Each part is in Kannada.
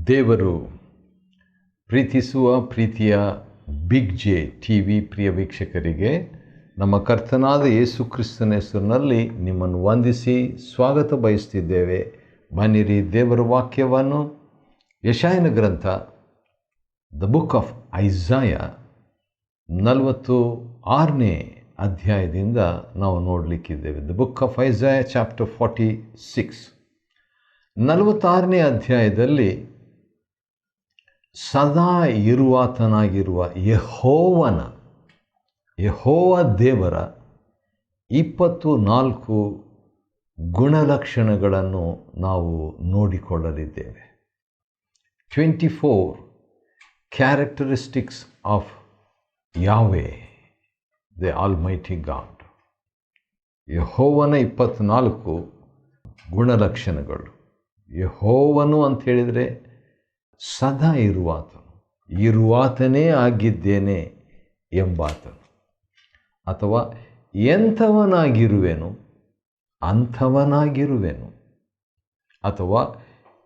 ದೇವರು ಪ್ರೀತಿಸುವ ಪ್ರೀತಿಯ ಬಿಗ್ ಜೆ ಟಿ ವಿ ಪ್ರಿಯ ವೀಕ್ಷಕರಿಗೆ ನಮ್ಮ ಕರ್ತನಾದ ಯೇಸು ಕ್ರಿಸ್ತನ ಹೆಸರಿನಲ್ಲಿ ನಿಮ್ಮನ್ನು ವಂದಿಸಿ ಸ್ವಾಗತ ಬಯಸ್ತಿದ್ದೇವೆ. ಬನ್ನಿರಿ, ದೇವರ ವಾಕ್ಯವನ್ನು ಯೆಶಾಯನ ಗ್ರಂಥ ದ ಬುಕ್ ಆಫ್ ಐಸಾಯ 46ನೇ ಅಧ್ಯಾಯದಿಂದ ನಾವು ನೋಡಲಿಕ್ಕಿದ್ದೇವೆ. The book of Isaiah chapter 46. 46ನೇ ಅಧ್ಯಾಯದಲ್ಲಿ ಸದಾ ಇರುವಾತನಾಗಿರುವ ಯೆಹೋವ ದೇವರ 24 ಗುಣಲಕ್ಷಣಗಳನ್ನು ನಾವು ನೋಡಿಕೊಳ್ಳಲಿದ್ದೇವೆ. 24 characteristics of Yahweh the Almighty God. ಯೆಹೋವನ 24 ಗುಣಲಕ್ಷಣಗಳು. ಯೆಹೋವನು ಅಂತ ಹೇಳಿದರೆ ಸದಾ ಇರುವಾತನೇ ಆಗಿದ್ದೇನೆ ಎಂಬಾತನು, ಅಥವಾ ಎಂಥವನಾಗಿರುವೆನು ಅಂಥವನಾಗಿರುವೆನು, ಅಥವಾ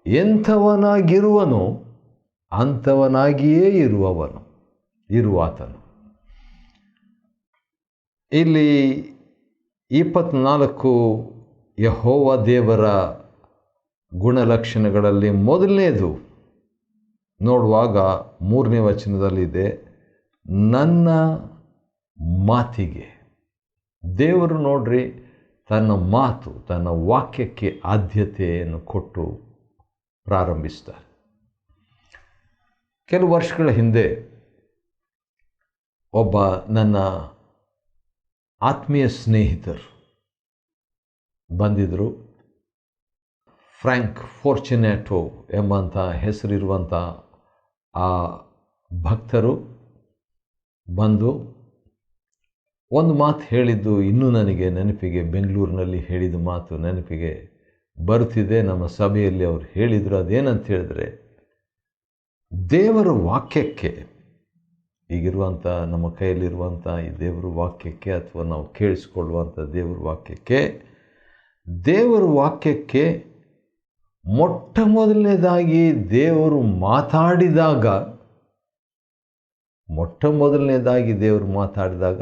ಎಂಥವನಾಗಿರುವನು ಅಂಥವನಾಗಿಯೇ ಇರುವಾತನು. ಇಲ್ಲಿ 24 ಯೆಹೋವ ದೇವರ ಗುಣಲಕ್ಷಣಗಳಲ್ಲಿ ಮೊದಲನೇದು ನೋಡುವಾಗ 3ನೇ ವಚನದಲ್ಲಿದೆ, ನನ್ನ ಮಾತಿಗೆ. ದೇವರು ನೋಡ್ರಿ, ತನ್ನ ಮಾತು, ತನ್ನ ವಾಕ್ಯಕ್ಕೆ ಆದ್ಯತೆಯನ್ನು ಕೊಟ್ಟು ಪ್ರಾರಂಭಿಸ್ತಾರೆ. ಕೆಲವು ವರ್ಷಗಳ ಹಿಂದೆ ಒಬ್ಬ ನನ್ನ ಆತ್ಮೀಯ ಸ್ನೇಹಿತರು ಬಂದಿದ್ದರು. ಫ್ರ್ಯಾಂಕ್ ಫೋರ್ಚುನೇಟೋ ಎಂಬಂಥ ಹೆಸರಿರುವಂಥ ಆ ಭಕ್ತರು ಬಂದು ಒಂದು ಮಾತು ಹೇಳಿದ್ದು ಇನ್ನೂ ನನಗೆ ನೆನಪಿಗೆ, ಬೆಂಗಳೂರಿನಲ್ಲಿ ಹೇಳಿದ ಮಾತು ನೆನಪಿಗೆ ಬರುತ್ತಿದೆ. ನಮ್ಮ ಸಭೆಯಲ್ಲಿ ಅವರು ಹೇಳಿದರು. ಅದೇನಂತ ಹೇಳಿದ್ರೆ, ದೇವರ ವಾಕ್ಯಕ್ಕೆ, ಈಗಿರುವಂಥ ನಮ್ಮ ಕೈಯಲ್ಲಿರುವಂಥ ಈ ದೇವರ ವಾಕ್ಯಕ್ಕೆ, ಅಥವಾ ನಾವು ಕೇಳಿಸ್ಕೊಳ್ಳುವಂಥ ದೇವರ ವಾಕ್ಯಕ್ಕೆ ಮೊಟ್ಟ ಮೊದಲನೇದಾಗಿ ದೇವರು ಮಾತಾಡಿದಾಗ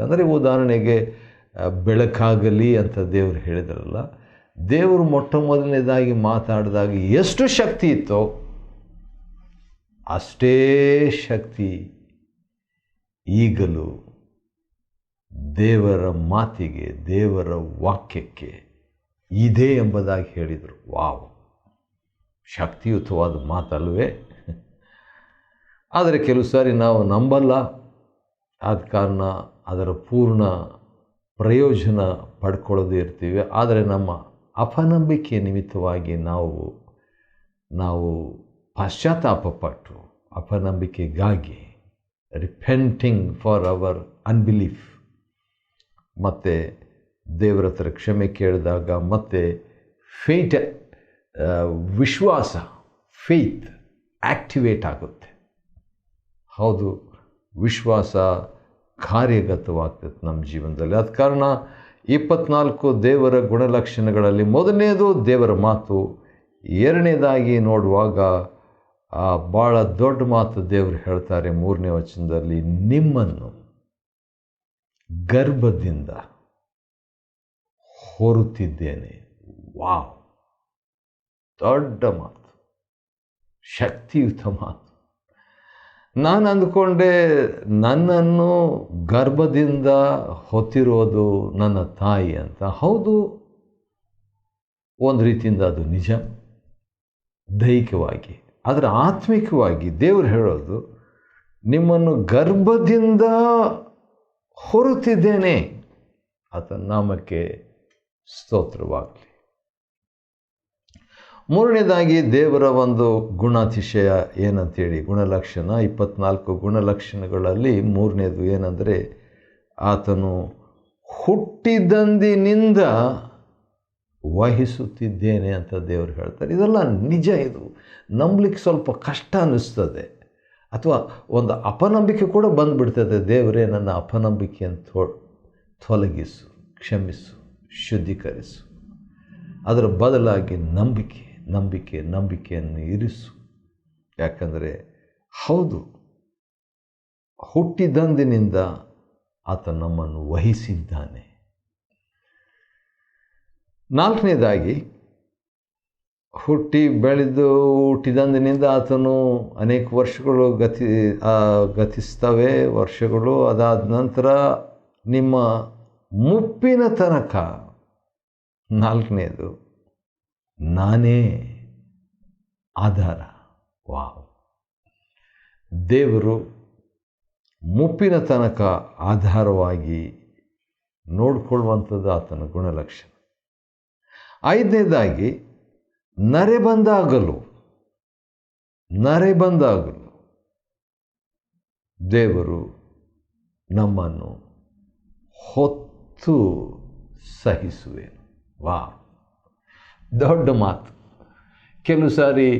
ಅಂದರೆ, ಉದಾಹರಣೆಗೆ ಬೆಳಕಾಗಲಿ ಅಂತ ದೇವರು ಹೇಳಿದ್ರಲ್ಲ, ದೇವರು ಮೊಟ್ಟ ಮೊದಲನೇದಾಗಿ ಮಾತಾಡಿದಾಗ ಎಷ್ಟು ಶಕ್ತಿ ಇತ್ತೋ ಅಷ್ಟೇ ಶಕ್ತಿ ಈಗಲೂ ದೇವರ ಮಾತಿಗೆ, ದೇವರ ವಾಕ್ಯಕ್ಕೆ ಇದೆ ಎಂಬುದಾಗಿ ಹೇಳಿದರು. ವಾವ್, ಶಕ್ತಿಯುತವಾದ ಮಾತಲ್ವೇ? ಆದರೆ ಕೆಲವು ಸಾರಿ ನಾವು ನಂಬಲ್ಲ. ಆದ ಕಾರಣ ಅದರ ಪೂರ್ಣ ಪ್ರಯೋಜನ ಪಡ್ಕೊಳ್ಳೋದೇ ಇರ್ತೀವಿ. ಆದರೆ ನಮ್ಮ ಅಪನಂಬಿಕೆ ನಿಮಿತ್ತವಾಗಿ ನಾವು ಪಶ್ಚಾತ್ತಾಪಪಟ್ಟು, ಅಪನಂಬಿಕೆಗಾಗಿ ರಿಪೆಂಟಿಂಗ್ ಫಾರ್ ಅವರ್ ಅನ್ಬಿಲೀಫ್, ಮತ್ತು ದೇವರ ಹತ್ರ ಕ್ಷಮೆ ಕೇಳಿದಾಗ ಮತ್ತೆ ಫೇತ್ ಆಕ್ಟಿವೇಟ್ ಆಗುತ್ತೆ. ಹೌದು, ವಿಶ್ವಾಸ ಕಾರ್ಯಗತವಾಗ್ತದೆ ನಮ್ಮ ಜೀವನದಲ್ಲಿ. ಆದ ಕಾರಣ 24 ದೇವರ ಗುಣಲಕ್ಷಣಗಳಲ್ಲಿ ಮೊದಲನೇದು ದೇವರ ಮಾತು. ಎರಡನೇದಾಗಿ ನೋಡುವಾಗ ಭಾಳ ದೊಡ್ಡ ಮಾತು ದೇವರು ಹೇಳ್ತಾರೆ 3ನೇ ವಚನದಲ್ಲಿ, ನಿಮ್ಮನ್ನು ಗರ್ಭದಿಂದ ಹೊರುತ್ತಿದ್ದೇನೆ. ವಾವ್, ದೊಡ್ಡ ಮಾತು, ಶಕ್ತಿಯುತ ಮಾತು. ನಾನು ಅಂದ್ಕೊಂಡೆ, ನನ್ನನ್ನು ಗರ್ಭದಿಂದ ಹೊತ್ತಿರೋದು ನನ್ನ ತಾಯಿ ಅಂತ. ಹೌದು, ಒಂದು ರೀತಿಯಿಂದ ಅದು ನಿಜ ದೈಹಿಕವಾಗಿ. ಆದರೆ ಆತ್ಮಿಕವಾಗಿ ದೇವರು ಹೇಳೋದು, ನಿಮ್ಮನ್ನು ಗರ್ಭದಿಂದ ಹೊರುತ್ತಿದ್ದೇನೆ. ಆತನ ನಾಮಕ್ಕೆ ಸ್ತೋತ್ರವಾಗಲಿ. ಮೂರನೇದಾಗಿ ದೇವರ ಒಂದು ಗುಣಾತಿಶಯ ಏನಂತೇಳಿ, ಗುಣಲಕ್ಷಣ 24 ಗುಣಲಕ್ಷಣಗಳಲ್ಲಿ ಮೂರನೇದು ಏನಂದರೆ, ಆತನು ಹುಟ್ಟಿದಂದಿನಿಂದ ವಹಿಸುತ್ತಿದ್ದೇನೆ ಅಂತ ದೇವರು ಹೇಳ್ತಾರೆ. ಇದೆಲ್ಲ ನಿಜ. ಇದು ನಂಬಲಿಕ್ಕೆ ಸ್ವಲ್ಪ ಕಷ್ಟ ಅನ್ನಿಸ್ತದೆ, ಅಥವಾ ಒಂದು ಅಪನಂಬಿಕೆ ಕೂಡ ಬಂದುಬಿಡ್ತದೆ. ದೇವರೇ, ನನ್ನ ಅಪನಂಬಿಕೆಯನ್ನು ತೊಲಗಿಸು, ಕ್ಷಮಿಸು, ಶುದ್ಧೀಕರಿಸು. ಅದರ ಬದಲಾಗಿ ನಂಬಿಕೆಯನ್ನು ಇರಿಸು. ಯಾಕಂದರೆ ಹೌದು, ಹುಟ್ಟಿದಂದಿನಿಂದ ಆತ ನಮ್ಮನ್ನು ವಹಿಸಿದ್ದಾನೆ. ನಾಲ್ಕನೇದಾಗಿ, ಹುಟ್ಟಿದಂದಿನಿಂದ ಆತನು ಅನೇಕ ವರ್ಷಗಳು ಗತಿಸ್ತವೆ ವರ್ಷಗಳು. ಅದಾದ ನಂತರ ನಿಮ್ಮ ಮುಪ್ಪಿನ ತನಕ, ನಾಲ್ಕನೇದು, ನಾನೇ ಆಧಾರ. ವಾವ್! ದೇವರು ಮುಪ್ಪಿನ ತನಕ ಆಧಾರವಾಗಿ ನೋಡಿಕೊಳ್ಳುವಂಥದ್ದು ಆತನ ಗುಣಲಕ್ಷಣ. ಐದನೇದಾಗಿ, ನರೆ ಬಂದಾಗಲೂ ದೇವರು ನಮ್ಮನ್ನು ಹೊತ್ತು ಸಹಿಸುವೆನು. ದೊಡ್ಡ ಮಾತು. ಕೆಲವು ಸಾರಿ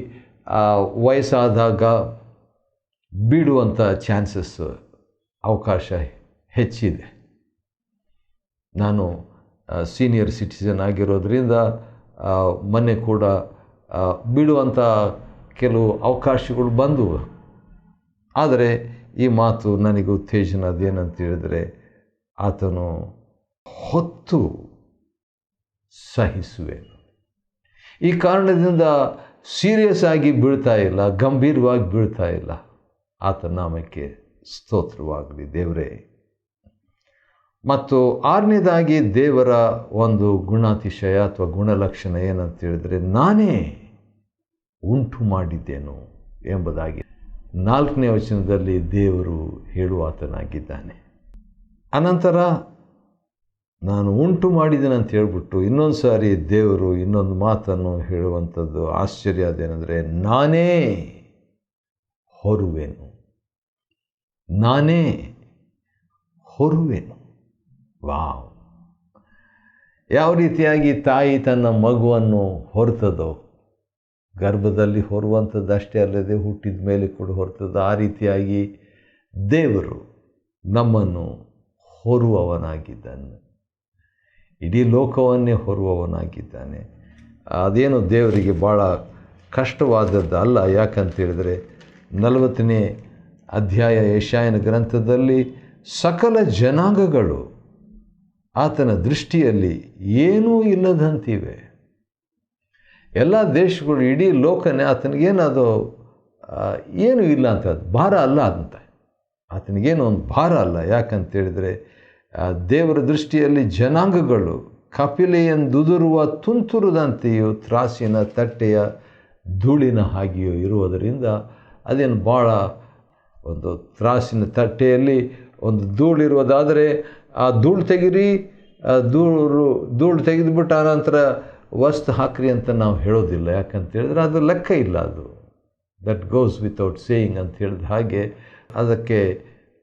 ವಯಸ್ಸಾದಾಗ ಬಿಡುವಂಥ ಚಾನ್ಸಸ್, ಅವಕಾಶ ಹೆಚ್ಚಿದೆ. ನಾನು ಸೀನಿಯರ್ ಸಿಟಿಸನ್ ಆಗಿರೋದ್ರಿಂದ ಮೊನ್ನೆ ಕೂಡ ಬಿಡುವಂಥ ಕೆಲವು ಅವಕಾಶಗಳು ಬಂದವು. ಆದರೆ ಈ ಮಾತು ನನಗೆ ಉತ್ತೇಜನ ಅದೇನಂತ ಹೇಳಿದರೆ, ಆತನು ಹೊತ್ತು ಸಹಿಸುವೆನು. ಈ ಕಾರಣದಿಂದ ಸೀರಿಯಸ್ ಆಗಿ ಬೀಳ್ತಾ ಇಲ್ಲ, ಗಂಭೀರವಾಗಿ ಬೀಳ್ತಾ ಇಲ್ಲ. ಆತನ ನಾಮಕ್ಕೆ ಸ್ತೋತ್ರವಾಗಲಿ ದೇವರೇ. ಮತ್ತು ಆರನೇದಾಗಿ, ದೇವರ ಒಂದು ಗುಣಾತಿಶಯ ಅಥವಾ ಗುಣಲಕ್ಷಣ ಏನಂತ ಹೇಳಿದರೆ, ನಾನೇ ಉಂಟು ಮಾಡಿದ್ದೇನು ಎಂಬುದಾಗಿ 4ನೇ ವಚನದಲ್ಲಿ ದೇವರು ಹೇಳುವಾತನಾಗಿದ್ದಾನೆ. ಅನಂತರ ನಾನು ಉಂಟು ಮಾಡಿದ್ದೇನೆ ಅಂತ ಹೇಳ್ಬಿಟ್ಟು ಇನ್ನೊಂದು ಸಾರಿ ದೇವರು ಇನ್ನೊಂದು ಮಾತನ್ನು ಹೇಳುವಂಥದ್ದು ಆಶ್ಚರ್ಯ. ಅದೇನೆಂದರೆ, ನಾನೇ ಹೊರುವೆನು. ನಾನೇ ಹೊರುವೆನು. ವಾವ್! ಯಾವ ರೀತಿಯಾಗಿ ತಾಯಿ ತನ್ನ ಮಗುವನ್ನು ಹೊರ್ತದೋ, ಗರ್ಭದಲ್ಲಿ ಹೊರುವಂಥದ್ದು ಅಷ್ಟೇ ಅಲ್ಲದೆ ಹುಟ್ಟಿದ ಮೇಲೆ ಕೂಡ ಹೊರ್ತದ, ಆ ರೀತಿಯಾಗಿ ದೇವರು ನಮ್ಮನ್ನು ಹೊರುವವನಾಗಿದ್ದಾನೆ. ಇಡೀ ಲೋಕವನ್ನೇ ಹೊರುವವನಾಗಿದ್ದಾನೆ. ಅದೇನು ದೇವರಿಗೆ ಭಾಳ ಕಷ್ಟವಾದದ್ದು ಅಲ್ಲ. ಯಾಕಂತೇಳಿದರೆ 40ನೇ ಅಧ್ಯಾಯ ಯೆಶಾಯನ ಗ್ರಂಥದಲ್ಲಿ ಸಕಲ ಜನಾಂಗಗಳು ಆತನ ದೃಷ್ಟಿಯಲ್ಲಿ ಏನೂ ಇಲ್ಲದಂತಿವೆ. ಎಲ್ಲ ದೇಶಗಳು, ಇಡೀ ಲೋಕನೇ ಆತನಿಗೇನದು ಏನೂ ಇಲ್ಲ ಅಂತ, ಭಾರ ಅಲ್ಲ ಅಂತ. ಆತನಿಗೇನು ಒಂದು ಭಾರ ಅಲ್ಲ. ಯಾಕಂತೇಳಿದರೆ ದೇವರ ದೃಷ್ಟಿಯಲ್ಲಿ ಜನಾಂಗಗಳು ಕಪಿಲೆಯಂದುದುರುವ ತುಂತುರುದಂತೆಯೂ ತ್ರಾಸಿನ ತಟ್ಟೆಯ ಧೂಳಿನ ಹಾಗೆಯೂ ಇರುವುದರಿಂದ, ಅದೇನು ಭಾಳ ಒಂದು ತ್ರಾಸಿನ ತಟ್ಟೆಯಲ್ಲಿ ಒಂದು ಧೂಳಿರುವುದಾದರೆ ಆ ಧೂಳು ತೆಗಿರಿ, ಧೂಳು ತೆಗೆದುಬಿಟ್ಟು ಆನಂತರ ವಸ್ತು ಹಾಕ್ರಿ ಅಂತ ನಾವು ಹೇಳೋದಿಲ್ಲ. ಯಾಕಂತೇಳಿದ್ರೆ ಅದು ಲೆಕ್ಕ ಇಲ್ಲ. ಅದು ದಟ್ ಗೋಸ್ ವಿತೌಟ್ ಸೇಯಿಂಗ್ ಅಂತ ಹೇಳಿದ ಹಾಗೆ ಅದಕ್ಕೆ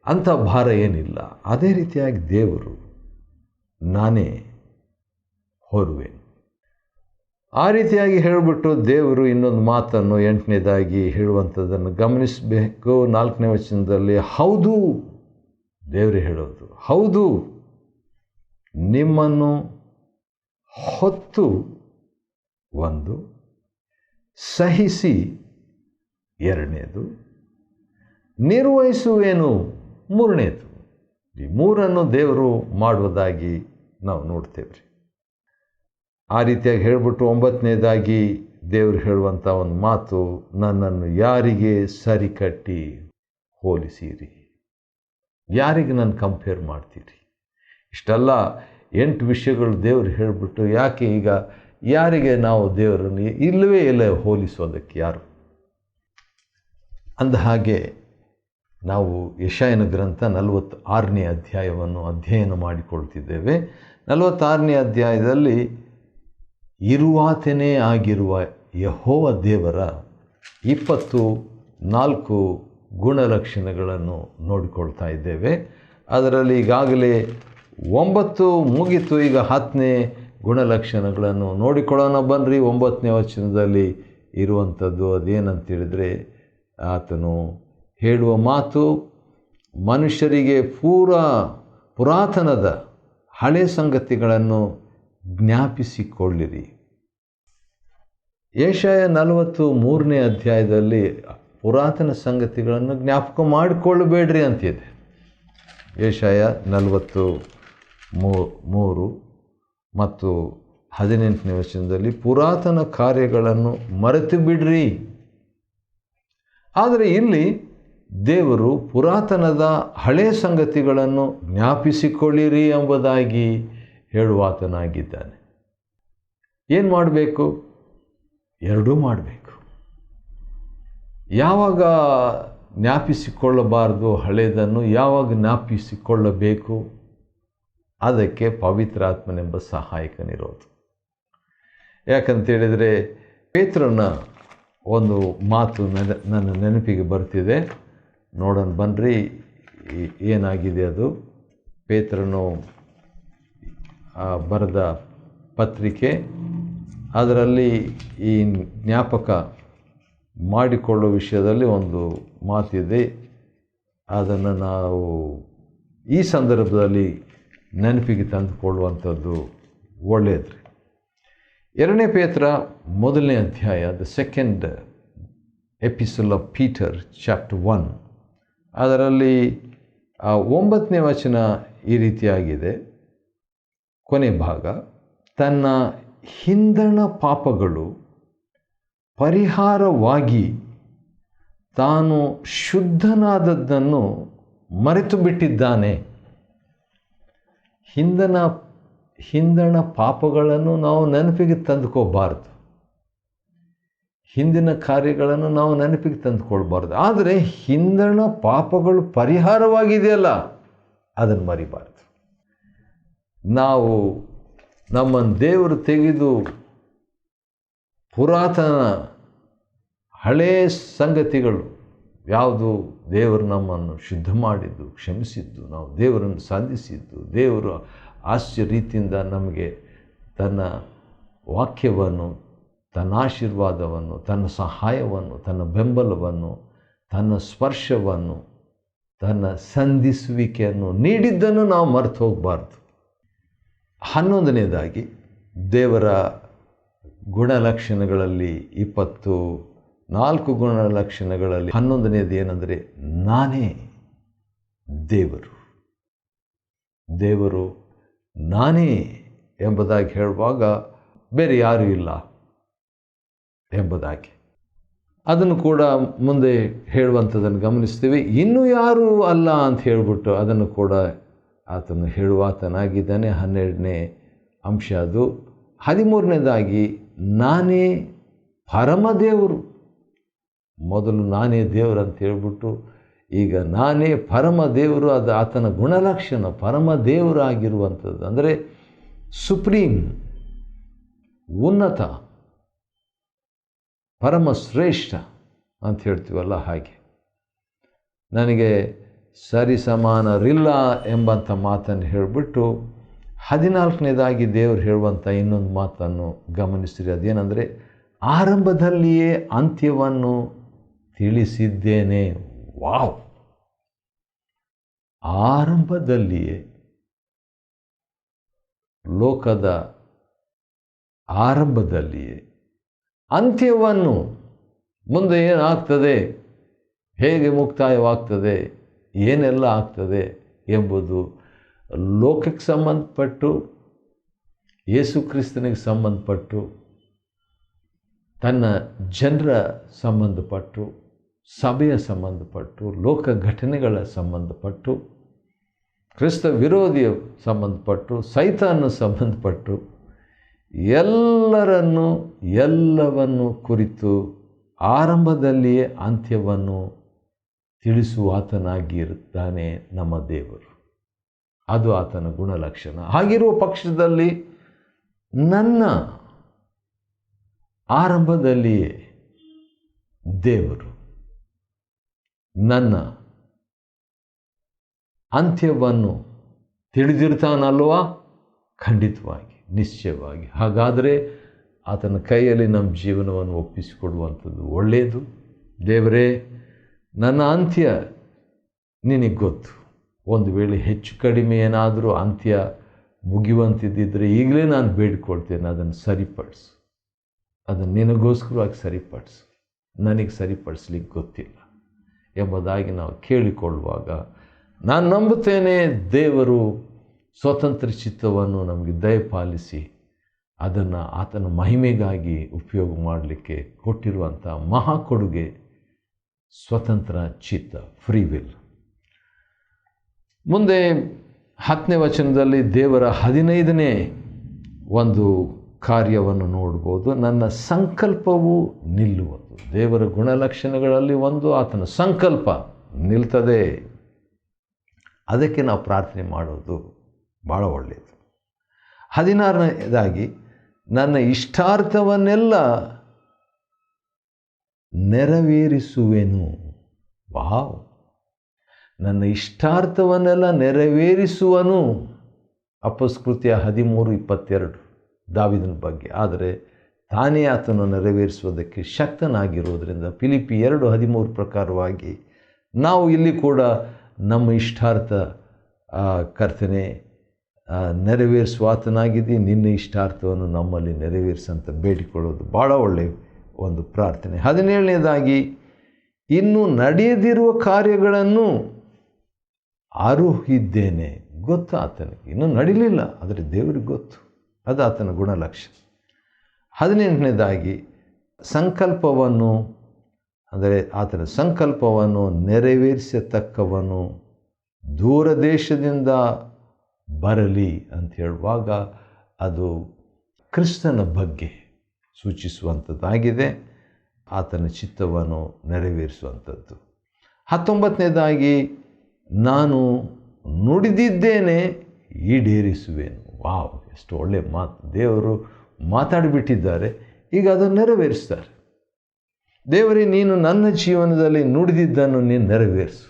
ಅಂಥ ಭಾರ ಏನಿಲ್ಲ. ಅದೇ ರೀತಿಯಾಗಿ ದೇವರು ನಾನೇ ಹೊರುವೆನು. ಆ ರೀತಿಯಾಗಿ ಹೇಳಿಬಿಟ್ಟು ದೇವರು ಇನ್ನೊಂದು ಮಾತನ್ನು 8ನೇದಾಗಿ ಹೇಳುವಂಥದ್ದನ್ನು ಗಮನಿಸಬೇಕು. 4ನೇ ವಚನದಲ್ಲಿ, ಹೌದು, ದೇವರೇ ಹೇಳೋದು, ಹೌದು, ನಿಮ್ಮನ್ನು ಹೊತ್ತು ಒಂದು, ಸಹಿಸಿ ಎರಡನೇದು, ನಿರ್ವಹಿಸುವೇನು ಮೂರನೇದು. ಈ ಮೂರನ್ನು ದೇವರು ಮಾಡುವುದಾಗಿ ನಾವು ನೋಡ್ತೇವೆ. ಆ ರೀತಿಯಾಗಿ ಹೇಳಿಬಿಟ್ಟು 9ನೇದಾಗಿ ದೇವರು ಹೇಳುವಂಥ ಒಂದು ಮಾತು, ನನ್ನನ್ನು ಯಾರಿಗೆ ಸರಿ ಕಟ್ಟಿ ಹೋಲಿಸಿರಿ, ಯಾರಿಗೆ ನಾನು ಕಂಪೇರ್ ಮಾಡ್ತೀರಿ. ಇಷ್ಟೆಲ್ಲ 8 ವಿಷಯಗಳು ದೇವರು ಹೇಳಿಬಿಟ್ಟು, ಯಾಕೆ ಈಗ ಯಾರಿಗೆ ನಾವು ದೇವರನ್ನು ಇಲ್ಲವೇ ಇಲ್ಲ ಹೋಲಿಸೋದಕ್ಕೆ ಯಾರು? ಅಂದ ಹಾಗೆ ನಾವು ಯೆಶಾಯನ ಗ್ರಂಥ 46ನೇ ಅಧ್ಯಾಯವನ್ನು ಅಧ್ಯಯನ ಮಾಡಿಕೊಳ್ತಿದ್ದೇವೆ. 46ನೇ ಅಧ್ಯಾಯದಲ್ಲಿ ಇರುವಾತನೇ ಆಗಿರುವ ಯೆಹೋವ ದೇವರ 24 ಗುಣಲಕ್ಷಣಗಳನ್ನು ನೋಡಿಕೊಳ್ತಾ ಇದ್ದೇವೆ. ಅದರಲ್ಲಿ ಈಗಾಗಲೇ 9 ಮುಗಿತು. ಈಗ 10ನೇ ಗುಣಲಕ್ಷಣಗಳನ್ನು ನೋಡಿಕೊಳ್ಳೋಣ ಬನ್ನಿರಿ. 9ನೇ ವಚನದಲ್ಲಿ ಇರುವಂಥದ್ದು ಅದೇನಂತೇಳಿದರೆ, ಆತನು ಹೇಳುವ ಮಾತು, ಮನುಷ್ಯರಿಗೆ ಪುರಾತನದ ಹಳೆ ಸಂಗತಿಗಳನ್ನು ಜ್ಞಾಪಿಸಿಕೊಳ್ಳಿರಿ. ಯೆಶಾಯ 43ನೇ ಅಧ್ಯಾಯದಲ್ಲಿ ಪುರಾತನ ಸಂಗತಿಗಳನ್ನು ಜ್ಞಾಪಕ ಮಾಡಿಕೊಳ್ಳಬೇಡ್ರಿ ಅಂತಿದೆ. ಯೆಶಾಯ 43 ಮತ್ತು 18ನೇ ವಚನದಲ್ಲಿ ಪುರಾತನ ಕಾರ್ಯಗಳನ್ನು ಮರೆತು ಬಿಡ್ರಿ. ಆದರೆ ಇಲ್ಲಿ ದೇವರು ಪುರಾತನದ ಹಳೆಯ ಸಂಗತಿಗಳನ್ನು ಜ್ಞಾಪಿಸಿಕೊಳ್ಳಿರಿ ಎಂಬುದಾಗಿ ಹೇಳುವಾತನಾಗಿದ್ದಾನೆ. ಏನು ಮಾಡಬೇಕು? ಎರಡೂ ಮಾಡಬೇಕು. ಯಾವಾಗ ಜ್ಞಾಪಿಸಿಕೊಳ್ಳಬಾರದು ಹಳೆಯದನ್ನು, ಯಾವಾಗ ಜ್ಞಾಪಿಸಿಕೊಳ್ಳಬೇಕು? ಅದಕ್ಕೆ ಪವಿತ್ರಾತ್ಮನೆಂಬ ಸಹಾಯಕನಿರೋದು. ಯಾಕಂತೇಳಿದರೆ ಪೇತ್ರನ ಒಂದು ಮಾತು ನನ್ನ ನೆನಪಿಗೆ ಬರ್ತಿದೆ. ನೋಡೋಣ ಬನ್ನಿರಿ ಏನಾಗಿದೆ ಅದು. ಪೇತ್ರನು ಬರೆದ ಪತ್ರಿಕೆ, ಅದರಲ್ಲಿ ಈ ಜ್ಞಾಪಕ ಮಾಡಿಕೊಳ್ಳುವ ವಿಷಯದಲ್ಲಿ ಒಂದು ಮಾತಿದೆ. ಅದನ್ನು ನಾವು ಈ ಸಂದರ್ಭದಲ್ಲಿ ನೆನಪಿಗೆ ತಂದುಕೊಳ್ಳುವಂಥದ್ದು ಒಳ್ಳೆಯದು. 2ನೇ ಪೇತ್ರ 1ನೇ ಅಧ್ಯಾಯ, the second epistle of Peter chapter 1, ಅದರಲ್ಲಿ 9ನೇ ವಚನ ಈ ರೀತಿಯಾಗಿದೆ. ಕೊನೆ ಭಾಗ, ತನ್ನ ಹಿಂದಣ ಪಾಪಗಳು ಪರಿಹಾರವಾಗಿ ತಾನು ಶುದ್ಧನಾದದ್ದನ್ನು ಮರೆತು ಬಿಟ್ಟಿದ್ದಾನೆ. ಹಿಂದಣ ಪಾಪಗಳನ್ನು ನಾವು ನೆನಪಿಗೆ ತಂದುಕೋಬಾರ್ದು, ಹಿಂದಿನ ಕಾರ್ಯಗಳನ್ನು ನಾವು ನೆನಪಿಗೆ ತಂದುಕೊಳ್ಬಾರ್ದು. ಆದರೆ ಹಿಂದಣ ಪಾಪಗಳು ಪರಿಹಾರವಾಗಿದೆಯಲ್ಲ, ಅದನ್ನು ಮರಿಬಾರ್ದು. ನಾವು ನಮ್ಮನ್ನು ದೇವರು ತೆಗೆದು ಪುರಾತನ ಹಳೆಯ ಸಂಗತಿಗಳು ಯಾವುದು, ದೇವರು ನಮ್ಮನ್ನು ಶುದ್ಧ ಮಾಡಿದ್ದು, ಕ್ಷಮಿಸಿದ್ದು, ನಾವು ದೇವರನ್ನು ಸಾಧಿಸಿದ್ದು, ದೇವರು ಆಶ್ಚರ್ಯ ರೀತಿಯಿಂದ ನಮಗೆ ತನ್ನ ವಾಕ್ಯವನ್ನು, ತನ್ನ ಆಶೀರ್ವಾದವನ್ನು, ತನ್ನ ಸಹಾಯವನ್ನು, ತನ್ನ ಬೆಂಬಲವನ್ನು, ತನ್ನ ಸ್ಪರ್ಶವನ್ನು, ತನ್ನ ಸಂಧಿಸುವಿಕೆಯನ್ನು ನೀಡಿದ್ದನ್ನು ನಾವು ಮರೆತು ಹೋಗಬಾರ್ದು. 11ನೇದಾಗಿ ದೇವರ ಗುಣಲಕ್ಷಣಗಳಲ್ಲಿ 24 ಗುಣಲಕ್ಷಣಗಳಲ್ಲಿ 11ನೇದು ಏನಂದರೆ ನಾನೇ ದೇವರು. ದೇವರು ನಾನೇ ಎಂಬುದಾಗಿ ಹೇಳುವಾಗ ಬೇರೆ ಯಾರೂ ಇಲ್ಲ ಎಂಬುದಾಗಿ ಅದನ್ನು ಕೂಡ ಮುಂದೆ ಹೇಳುವಂಥದ್ದನ್ನು ಗಮನಿಸ್ತೀವಿ. ಇನ್ನೂ ಯಾರೂ ಅಲ್ಲ ಅಂತ ಹೇಳಿಬಿಟ್ಟು ಅದನ್ನು ಕೂಡ ಆತನು ಹೇಳುವಾತನಾಗಿದ್ದಾನೆ. 12ನೇ ಅಂಶ ಅದು. 13ನೇದಾಗಿ ನಾನೇ ಪರಮದೇವರು. ಮೊದಲು ನಾನೇ ದೇವರು ಅಂತ ಹೇಳ್ಬಿಟ್ಟು ಈಗ ನಾನೇ ಪರಮದೇವರು, ಅದು ಆತನ ಗುಣಲಕ್ಷಣ. ಪರಮದೇವರು ಆಗಿರುವಂಥದ್ದು ಅಂದರೆ ಸುಪ್ರೀಂ, ಉನ್ನತ, ಪರಮಶ್ರೇಷ್ಠ ಅಂತ ಹೇಳ್ತೀವಲ್ಲ ಹಾಗೆ. ನನಗೆ ಸರಿಸಮಾನರಿಲ್ಲ ಎಂಬಂಥ ಮಾತನ್ನು ಹೇಳಿಬಿಟ್ಟು 14ನೇದಾಗಿ ದೇವರು ಹೇಳುವಂಥ ಇನ್ನೊಂದು ಮಾತನ್ನು ಗಮನಿಸಿರಿ. ಅದೇನೆಂದರೆ ಆರಂಭದಲ್ಲಿಯೇ ಅಂತ್ಯವನ್ನು ತಿಳಿಸಿದ್ದೇನೆ. ವಾವ್! ಆರಂಭದಲ್ಲಿಯೇ, ಲೋಕದ ಆರಂಭದಲ್ಲಿಯೇ ಅಂತ್ಯವನ್ನು, ಮುಂದೆ ಏನಾಗ್ತದೆ, ಹೇಗೆ ಮುಕ್ತಾಯವಾಗ್ತದೆ, ಏನೆಲ್ಲ ಆಗ್ತದೆ ಎಂಬುದು ಲೋಕಕ್ಕೆ ಸಂಬಂಧಪಟ್ಟು, ಯೇಸು ಕ್ರಿಸ್ತನಿಗೆ ಸಂಬಂಧಪಟ್ಟು, ತನ್ನ ಜನರ ಸಂಬಂಧಪಟ್ಟು, ಸಭೆಯ ಸಂಬಂಧಪಟ್ಟು, ಲೋಕ ಘಟನೆಗಳ ಸಂಬಂಧಪಟ್ಟು, ಕ್ರಿಸ್ತ ವಿರೋಧಿಯ ಸಂಬಂಧಪಟ್ಟು, ಸೈತಾನ ಸಂಬಂಧಪಟ್ಟು ಎಲ್ಲವನ್ನು ಕುರಿತು ಆರಂಭದಲ್ಲಿಯೇ ಅಂತ್ಯವನ್ನು ತಿಳಿಸುವಾತನಾಗಿರುತ್ತಾನೆ ನಮ್ಮ ದೇವರು. ಅದು ಆತನ ಗುಣಲಕ್ಷಣ. ಹಾಗಿರುವ ಪಕ್ಷದಲ್ಲಿ ನನ್ನ ಆರಂಭದಲ್ಲಿಯೇ ದೇವರು ನನ್ನ ಅಂತ್ಯವನ್ನು ತಿಳಿದಿರ್ತಾನಲ್ವಾ? ಖಂಡಿತವಾಗಿ, ನಿಶ್ಚಯವಾಗಿ. ಹಾಗಾದರೆ ಆತನ ಕೈಯಲ್ಲಿ ನಮ್ಮ ಜೀವನವನ್ನು ಒಪ್ಪಿಸಿಕೊಡುವಂಥದ್ದು ಒಳ್ಳೆಯದು. ದೇವರೇ, ನನ್ನ ಅಂತ್ಯ ನಿನಗೆ ಗೊತ್ತು. ಒಂದು ವೇಳೆ ಹೆಚ್ಚು ಕಡಿಮೆ ಏನಾದರೂ ಅಂತ್ಯ ಮುಗಿಯುವಂತಿದ್ದರೆ ಈಗಲೇ ನಾನು ಬೇಡಿಕೊಳ್ತೇನೆ, ಅದನ್ನು ಸರಿಪಡಿಸು, ಅದನ್ನು ನಿನಗೋಸ್ಕರವಾಗಿ ಸರಿಪಡಿಸು. ನನಗೆ ಸರಿಪಡಿಸ್ಲಿಕ್ಕೆ ಗೊತ್ತಿಲ್ಲ ಎಂಬುದಾಗಿ ನಾವು ಕೇಳಿಕೊಳ್ಳುವಾಗ ನಾನು ನಂಬುತ್ತೇನೆ, ದೇವರು ಸ್ವತಂತ್ರ ಚಿತ್ತವನ್ನು ನಮಗೆ ದಯಪಾಲಿಸಿ ಅದನ್ನು ಆತನ ಮಹಿಮೆಗಾಗಿ ಉಪಯೋಗ ಮಾಡಲಿಕ್ಕೆ ಕೊಟ್ಟಿರುವಂಥ ಮಹಾ ಕೊಡುಗೆ ಸ್ವತಂತ್ರ ಚಿತ್ತ, ಫ್ರೀ ವಿಲ್. ಮುಂದೆ 10ನೇ ವಚನದಲ್ಲಿ ದೇವರ 15ನೇ ಒಂದು ಕಾರ್ಯವನ್ನು ನೋಡ್ಬೋದು. ನನ್ನ ಸಂಕಲ್ಪವು ನಿಲ್ಲುವುದು. ದೇವರ ಗುಣಲಕ್ಷಣಗಳಲ್ಲಿ ಒಂದು ಆತನ ಸಂಕಲ್ಪ ನಿಲ್ತದೆ. ಅದಕ್ಕೆ ನಾವು ಪ್ರಾರ್ಥನೆ ಮಾಡೋದು ಭಾಳ ಒಳ್ಳೆಯದು. 16ನೇದಾಗಿ ನನ್ನ ಇಷ್ಟಾರ್ಥವನ್ನೆಲ್ಲ ನೆರವೇರಿಸುವೆನು. ವಾವ್! ನನ್ನ ಇಷ್ಟಾರ್ಥವನ್ನೆಲ್ಲ ನೆರವೇರಿಸುವನು. ಅಪೊಸ್ತಲಕೃತ್ಯ 13:22 ದಾವೀದನ ಬಗ್ಗೆ. ಆದರೆ ತಾನೇ ಆತನು ನೆರವೇರಿಸುವುದಕ್ಕೆ ಶಕ್ತನಾಗಿರುವುದರಿಂದ ಫಿಲಿಪ್ಪಿ 2:13 ಪ್ರಕಾರವಾಗಿ ನಾವು ಇಲ್ಲಿ ಕೂಡ ನಮ್ಮ ಇಷ್ಟಾರ್ಥ ಕರ್ತನೆ ನೆರವೇರಿಸುವ ಆತನಾಗಿದ್ದು ನಿನ್ನ ಇಷ್ಟಾರ್ಥವನ್ನು ನಮ್ಮಲ್ಲಿ ನೆರವೇರಿಸಂತ ಬೇಡಿಕೊಳ್ಳೋದು ಭಾಳ ಒಳ್ಳೆಯ ಒಂದು ಪ್ರಾರ್ಥನೆ. 17ನೇದಾಗಿ ಇನ್ನು ನಡೆಯದಿರುವ ಕಾರ್ಯಗಳನ್ನು ಅರುಹಿದ್ದೇನೆ. ಗೊತ್ತು ಆತನಿಗೆ, ಇನ್ನೂ ನಡೀಲಿಲ್ಲ, ಆದರೆ ದೇವರಿಗೆ ಗೊತ್ತು. ಅದು ಆತನ ಗುಣಲಕ್ಷಣ. 18ನೇದಾಗಿ ಸಂಕಲ್ಪವನ್ನು, ಅಂದರೆ ಆತನ ಸಂಕಲ್ಪವನ್ನು ನೆರವೇರಿಸತಕ್ಕವನು ದೂರ ದೇಶದಿಂದ ಬರಲಿ ಅಂತ ಹೇಳುವಾಗ ಅದು ಕ್ರಿಸ್ತನ ಬಗ್ಗೆ ಸೂಚಿಸುವಂಥದ್ದಾಗಿದೆ, ಆತನ ಚಿತ್ತವನ್ನು ನೆರವೇರಿಸುವಂಥದ್ದು. 19ನೇದಾಗಿ ನಾನು ನುಡಿದಿದ್ದೇನೆ ಈಡೇರಿಸುವೆನು. ವಾವ್! ಎಷ್ಟು ಒಳ್ಳೆಯ ಮಾತು. ದೇವರು ಮಾತಾಡಿಬಿಟ್ಟಿದ್ದಾರೆ, ಈಗ ಅದನ್ನು ನೆರವೇರಿಸ್ತಾರೆ. ದೇವರೇ, ನೀನು ನನ್ನ ಜೀವನದಲ್ಲಿ ನುಡಿದಿದ್ದನ್ನು ನೀನು ನೆರವೇರಿಸು.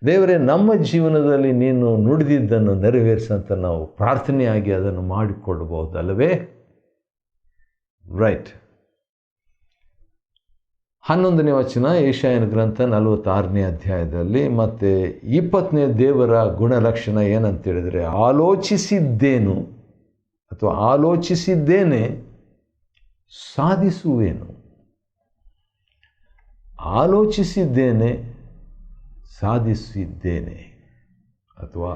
ದೇವರೇ, ನಮ್ಮ ಜೀವನದಲ್ಲಿ ನೀನು ನುಡಿದಿದ್ದನ್ನು ನೆರವೇರಿಸಂತ ನಾವು ಪ್ರಾರ್ಥನೆಯಾಗಿ ಅದನ್ನು ಮಾಡಿಕೊಳ್ಳಬಹುದಲ್ಲವೇ? ರೈಟ್. 11ನೇ ವಚನ ಯೆಶಾಯನ ಗ್ರಂಥ 46ನೇ ಅಧ್ಯಾಯದಲ್ಲಿ. ಮತ್ತು 20ನೇ ದೇವರ ಗುಣಲಕ್ಷಣ ಏನಂತೇಳಿದರೆ ಆಲೋಚಿಸಿದ್ದೇನು ಅಥವಾ ಆಲೋಚಿಸಿದ್ದೇನೆ ಸಾಧಿಸುವೇನು. ಆಲೋಚಿಸಿದ್ದೇನೆ ಸಾಧಿಸಿದ್ದೇನೆ ಅಥವಾ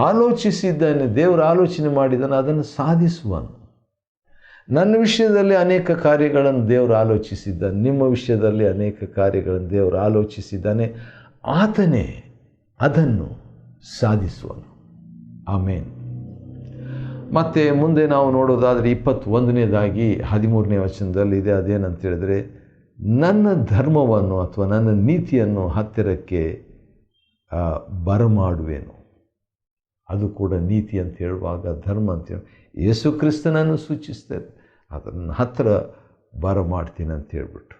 ಆಲೋಚಿಸಿದ್ದೇನೆ, ದೇವರು ಆಲೋಚನೆ ಮಾಡಿದ್ದಾನೆ, ಅದನ್ನು ಸಾಧಿಸುವನು. ನನ್ನ ವಿಷಯದಲ್ಲಿ ಅನೇಕ ಕಾರ್ಯಗಳನ್ನು ದೇವರು ಆಲೋಚಿಸಿದ್ದಾನೆ, ನಿಮ್ಮ ವಿಷಯದಲ್ಲಿ ಅನೇಕ ಕಾರ್ಯಗಳನ್ನು ದೇವರು ಆಲೋಚಿಸಿದ್ದಾನೆ. ಆತನೇ ಅದನ್ನು ಸಾಧಿಸುವನು. ಆಮೇನ್. ಮತ್ತು ಮುಂದೆ ನಾವು ನೋಡೋದಾದರೆ 21ನೇದಾಗಿ 13ನೇ ವಚನದಲ್ಲಿ ಇದೆ. ಅದೇನಂತೇಳಿದರೆ ನನ್ನ ಧರ್ಮವನ್ನು ಅಥವಾ ನನ್ನ ನೀತಿಯನ್ನು ಹತ್ತಿರಕ್ಕೆ ಬರಮಾಡುವೆನು. ಅದು ಕೂಡ ನೀತಿ ಅಂತ ಹೇಳುವಾಗ ಧರ್ಮ ಅಂತೇಳಿ ಯೇಸು ಕ್ರಿಸ್ತನನ್ನು ಸೂಚಿಸ್ತದೆ. ಅದನ್ನು ಹತ್ತಿರ ಬರಮಾಡ್ತೀನಿ ಅಂತ ಹೇಳ್ಬಿಟ್ಟು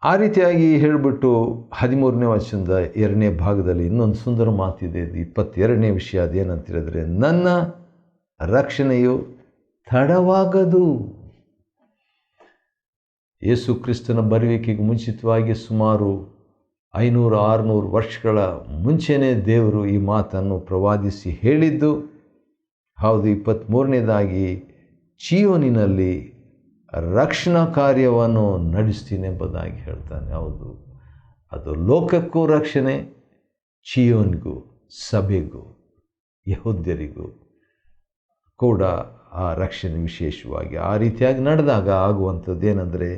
ಆ ರೀತಿಯಾಗಿ ಹೇಳಿಬಿಟ್ಟು 13ನೇ ವಚನದ 2ನೇ ಭಾಗದಲ್ಲಿ ಇನ್ನೊಂದು ಸುಂದರ ಮಾತಿದೆ. 22ನೇ ವಿಷಯ ಅದೇನಂತ ಹೇಳಿದ್ರೆ ನನ್ನ ರಕ್ಷಣೆಯು ತಡವಾಗದು. ಯೇಸು ಕ್ರಿಸ್ತನ ಬರುವಿಕೆಗೆ ಮುಂಚಿತವಾಗಿ ಸುಮಾರು 500-600 ವರ್ಷಗಳ ಮುಂಚೆನೇ ದೇವರು ಈ ಮಾತನ್ನು ಪ್ರವಾದಿಸಿ ಹೇಳಿದ್ದು. ಹೌದು. 23ನೇದಾಗಿ ಚೀಯೋನಿನಲ್ಲಿ ರಕ್ಷಣಾ ಕಾರ್ಯವನ್ನು ನಡೆಸ್ತೀನಿ ಎಂಬುದಾಗಿ ಹೇಳ್ತಾನೆ. ಹೌದು, ಅದು ಲೋಕಕ್ಕೂ ರಕ್ಷಣೆ, ಚೀಯೋನಿಗೂ, ಸಭೆಗೂ, ಯಹೂದ್ಯರಿಗೂ ಕೂಡ ಆ ರಕ್ಷಣೆ ವಿಶೇಷವಾಗಿ ಆ ರೀತಿಯಾಗಿ ನಡೆದಾಗ ಆಗುವಂಥದ್ದು ಏನಂದರೆ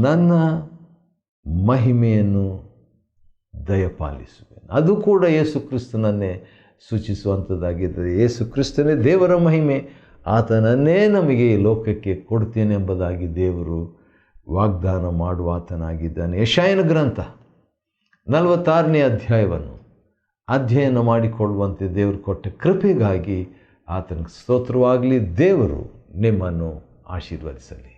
ನನ್ನ ಮಹಿಮೆಯನ್ನು ದಯಪಾಲಿಸುವೆ. ಅದು ಕೂಡ ಯೇಸು ಕ್ರಿಸ್ತನನ್ನೇ ಸೂಚಿಸುವಂಥದ್ದಾಗಿದ್ದರೆ ಯೇಸು ಕ್ರಿಸ್ತನೇ ದೇವರ ಮಹಿಮೆ, ಆತನನ್ನೇ ನಮಗೆ ಈ ಲೋಕಕ್ಕೆ ಕೊಡ್ತೇನೆ ಎಂಬುದಾಗಿ ದೇವರು ವಾಗ್ದಾನ ಮಾಡುವ ಆತನಾಗಿದ್ದಾನೆ. ಯೆಶಾಯನ ಗ್ರಂಥ 46ನೇ ಅಧ್ಯಾಯವನ್ನು ಅಧ್ಯಯನ ಮಾಡಿಕೊಳ್ಳುವಂತೆ ದೇವರು ಕೊಟ್ಟ ಕೃಪೆಗಾಗಿ ಆತನಿಗೆ ಸ್ತೋತ್ರವಾಗಲಿ. ದೇವರು ನಿಮ್ಮನ್ನು ಆಶೀರ್ವದಿಸಲಿ.